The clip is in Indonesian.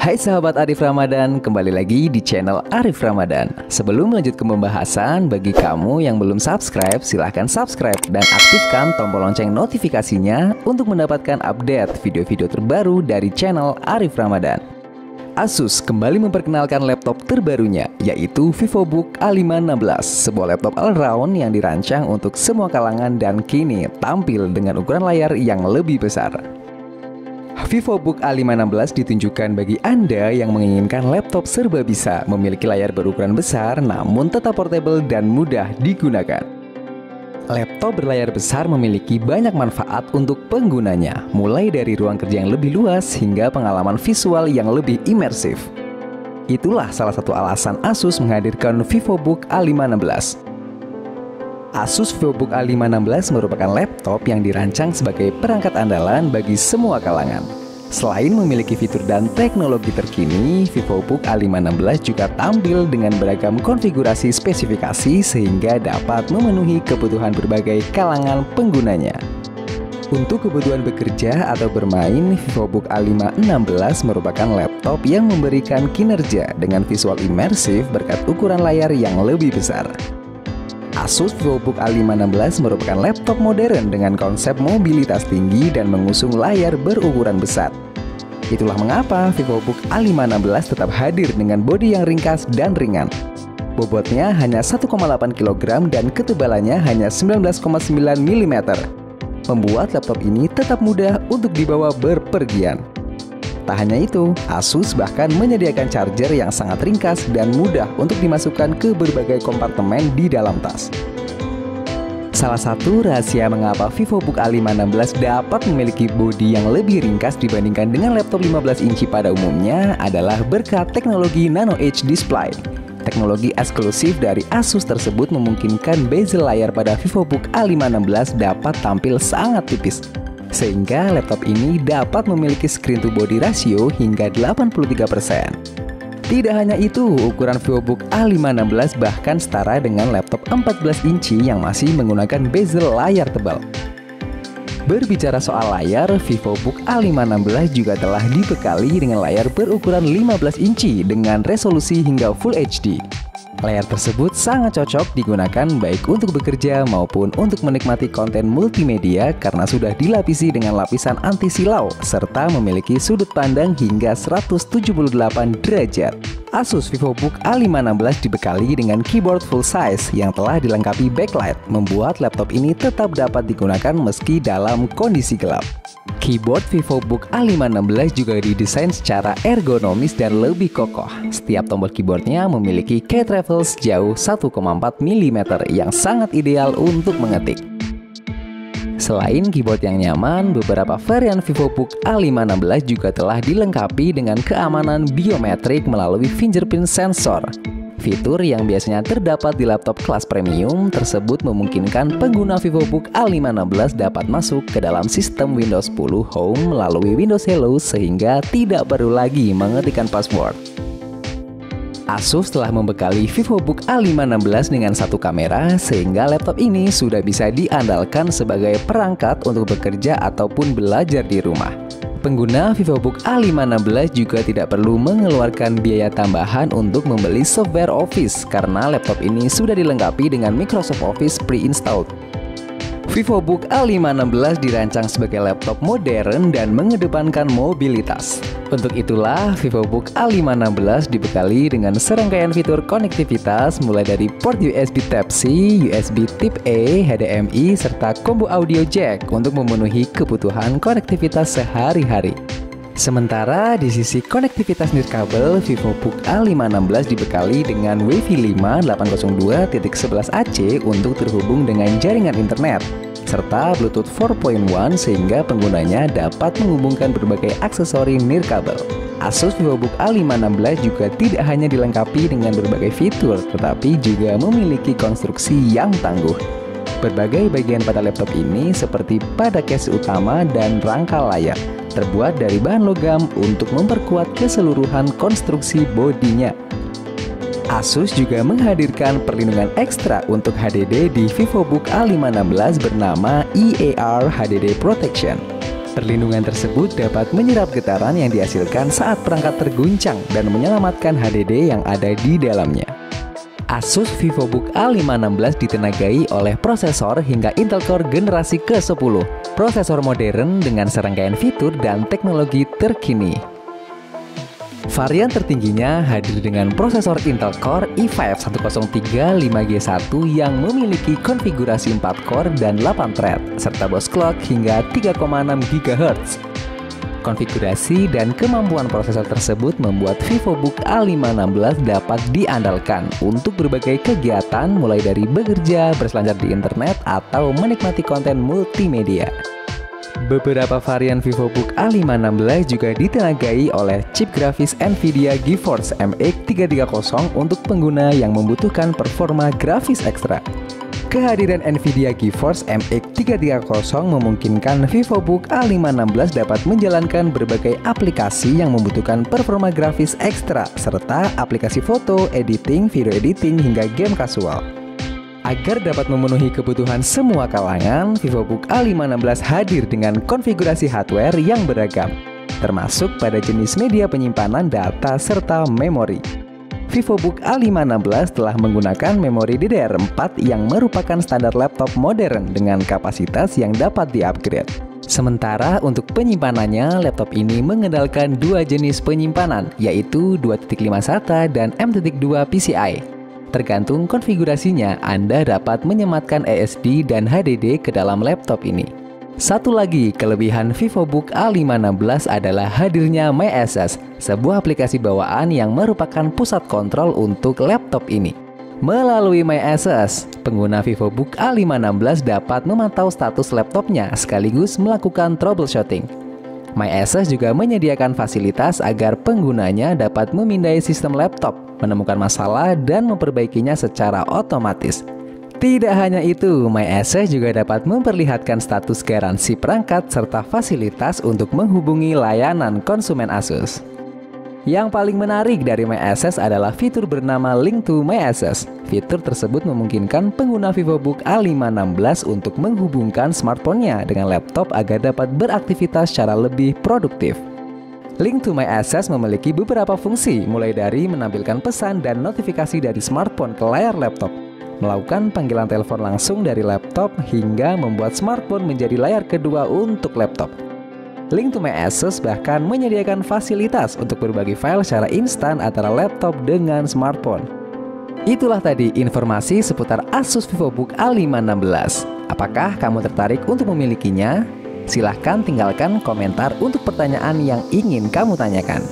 Hai sahabat Arif Ramadan, kembali lagi di channel Arif Ramadan. Sebelum lanjut ke pembahasan, bagi kamu yang belum subscribe, silahkan subscribe dan aktifkan tombol lonceng notifikasinya untuk mendapatkan update video-video terbaru dari channel Arif Ramadan. Asus kembali memperkenalkan laptop terbarunya, yaitu VivoBook A516, sebuah laptop all-round yang dirancang untuk semua kalangan dan kini tampil dengan ukuran layar yang lebih besar. VivoBook A516 ditunjukkan bagi Anda yang menginginkan laptop serba bisa, memiliki layar berukuran besar namun tetap portable dan mudah digunakan. Laptop berlayar besar memiliki banyak manfaat untuk penggunanya, mulai dari ruang kerja yang lebih luas hingga pengalaman visual yang lebih imersif. Itulah salah satu alasan Asus menghadirkan VivoBook A516. Asus VivoBook A516 merupakan laptop yang dirancang sebagai perangkat andalan bagi semua kalangan. Selain memiliki fitur dan teknologi terkini, VivoBook A516 juga tampil dengan beragam konfigurasi spesifikasi sehingga dapat memenuhi kebutuhan berbagai kalangan penggunanya. Untuk kebutuhan bekerja atau bermain, VivoBook A516 merupakan laptop yang memberikan kinerja dengan visual imersif berkat ukuran layar yang lebih besar. Asus VivoBook A516 merupakan laptop modern dengan konsep mobilitas tinggi dan mengusung layar berukuran besar. Itulah mengapa VivoBook A516 tetap hadir dengan bodi yang ringkas dan ringan. Bobotnya hanya 1,8 kg dan ketebalannya hanya 19,9 mm, membuat laptop ini tetap mudah untuk dibawa berpergian. Tak hanya itu, Asus bahkan menyediakan charger yang sangat ringkas dan mudah untuk dimasukkan ke berbagai kompartemen di dalam tas. Salah satu rahasia mengapa VivoBook A516 dapat memiliki bodi yang lebih ringkas dibandingkan dengan laptop 15 inci pada umumnya adalah berkat teknologi Nano Edge Display. Teknologi eksklusif dari Asus tersebut memungkinkan bezel layar pada VivoBook A516 dapat tampil sangat tipis, sehingga laptop ini dapat memiliki screen to body ratio hingga 83%. Tidak hanya itu, ukuran VivoBook A516 bahkan setara dengan laptop 14 inci yang masih menggunakan bezel layar tebal. Berbicara soal layar, VivoBook A516 juga telah dibekali dengan layar berukuran 15 inci dengan resolusi hingga Full HD. Layar tersebut sangat cocok digunakan baik untuk bekerja maupun untuk menikmati konten multimedia karena sudah dilapisi dengan lapisan anti silau serta memiliki sudut pandang hingga 178 derajat. Asus VivoBook A516 dibekali dengan keyboard full size yang telah dilengkapi backlight, membuat laptop ini tetap dapat digunakan meski dalam kondisi gelap. Keyboard VivoBook A516 juga didesain secara ergonomis dan lebih kokoh. Setiap tombol keyboardnya memiliki key travel sejauh 1,4 mm yang sangat ideal untuk mengetik. Selain keyboard yang nyaman, beberapa varian VivoBook A516 juga telah dilengkapi dengan keamanan biometrik melalui fingerprint sensor. Fitur yang biasanya terdapat di laptop kelas premium tersebut memungkinkan pengguna VivoBook A516 dapat masuk ke dalam sistem Windows 10 Home melalui Windows Hello sehingga tidak perlu lagi mengetikkan password. Asus telah membekali VivoBook A516 dengan satu kamera sehingga laptop ini sudah bisa diandalkan sebagai perangkat untuk bekerja ataupun belajar di rumah. Pengguna VivoBook A516 juga tidak perlu mengeluarkan biaya tambahan untuk membeli software Office karena laptop ini sudah dilengkapi dengan Microsoft Office pre-installed. VivoBook A516 dirancang sebagai laptop modern dan mengedepankan mobilitas. Untuk itulah VivoBook A516 dibekali dengan serangkaian fitur konektivitas mulai dari port USB Type-C, USB Type-A, HDMI, serta combo audio jack untuk memenuhi kebutuhan konektivitas sehari-hari. Sementara di sisi konektivitas nirkabel, VivoBook A516 dibekali dengan Wi-Fi 5 802.11ac untuk terhubung dengan jaringan internet, serta Bluetooth 4.1 sehingga penggunanya dapat menghubungkan berbagai aksesori nirkabel. Asus VivoBook A516 juga tidak hanya dilengkapi dengan berbagai fitur, tetapi juga memiliki konstruksi yang tangguh. Berbagai bagian pada laptop ini seperti pada case utama dan rangka layar terbuat dari bahan logam untuk memperkuat keseluruhan konstruksi bodinya. Asus juga menghadirkan perlindungan ekstra untuk HDD di VivoBook A516 bernama EAR HDD Protection. Perlindungan tersebut dapat menyerap getaran yang dihasilkan saat perangkat terguncang dan menyelamatkan HDD yang ada di dalamnya. Asus VivoBook A516 ditenagai oleh prosesor hingga Intel Core generasi ke-10, prosesor modern dengan serangkaian fitur dan teknologi terkini. Varian tertingginya hadir dengan prosesor Intel Core i5 1035 5G1 yang memiliki konfigurasi 4 core dan 8 thread, serta BOS clock hingga 3,6 GHz. Konfigurasi dan kemampuan prosesor tersebut membuat VivoBook A516 dapat diandalkan untuk berbagai kegiatan mulai dari bekerja, berselancar di internet, atau menikmati konten multimedia. Beberapa varian VivoBook A516 juga ditenagai oleh chip grafis NVIDIA GeForce MX 330 untuk pengguna yang membutuhkan performa grafis ekstra. Kehadiran NVIDIA GeForce MX 330 memungkinkan VivoBook A516 dapat menjalankan berbagai aplikasi yang membutuhkan performa grafis ekstra, serta aplikasi foto, editing, video editing, hingga game kasual. Agar dapat memenuhi kebutuhan semua kalangan, VivoBook A516 hadir dengan konfigurasi hardware yang beragam, termasuk pada jenis media penyimpanan data serta memori. VivoBook A516 telah menggunakan memori DDR4 yang merupakan standar laptop modern dengan kapasitas yang dapat di-upgrade. Sementara untuk penyimpanannya, laptop ini mengandalkan dua jenis penyimpanan, yaitu 2.5 SATA dan M.2 PCI. Tergantung konfigurasinya, Anda dapat menyematkan SSD dan HDD ke dalam laptop ini. Satu lagi kelebihan VivoBook A516 adalah hadirnya MyAccess, sebuah aplikasi bawaan yang merupakan pusat kontrol untuk laptop ini. Melalui MyAccess, pengguna VivoBook A516 dapat memantau status laptopnya sekaligus melakukan troubleshooting. MyAccess juga menyediakan fasilitas agar penggunanya dapat memindai sistem laptop, menemukan masalah, dan memperbaikinya secara otomatis. Tidak hanya itu, MyAccess juga dapat memperlihatkan status garansi perangkat serta fasilitas untuk menghubungi layanan konsumen Asus. Yang paling menarik dari MyAccess adalah fitur bernama Link to MyAccess. Fitur tersebut memungkinkan pengguna VivoBook A516 untuk menghubungkan smartphone-nya dengan laptop agar dapat beraktivitas secara lebih produktif. Link to MyAccess memiliki beberapa fungsi, mulai dari menampilkan pesan dan notifikasi dari smartphone ke layar laptop, melakukan panggilan telepon langsung dari laptop, hingga membuat smartphone menjadi layar kedua untuk laptop. Link to MyAccess bahkan menyediakan fasilitas untuk berbagi file secara instan antara laptop dengan smartphone. Itulah tadi informasi seputar Asus VivoBook A516. Apakah kamu tertarik untuk memilikinya? Silahkan tinggalkan komentar untuk pertanyaan yang ingin kamu tanyakan.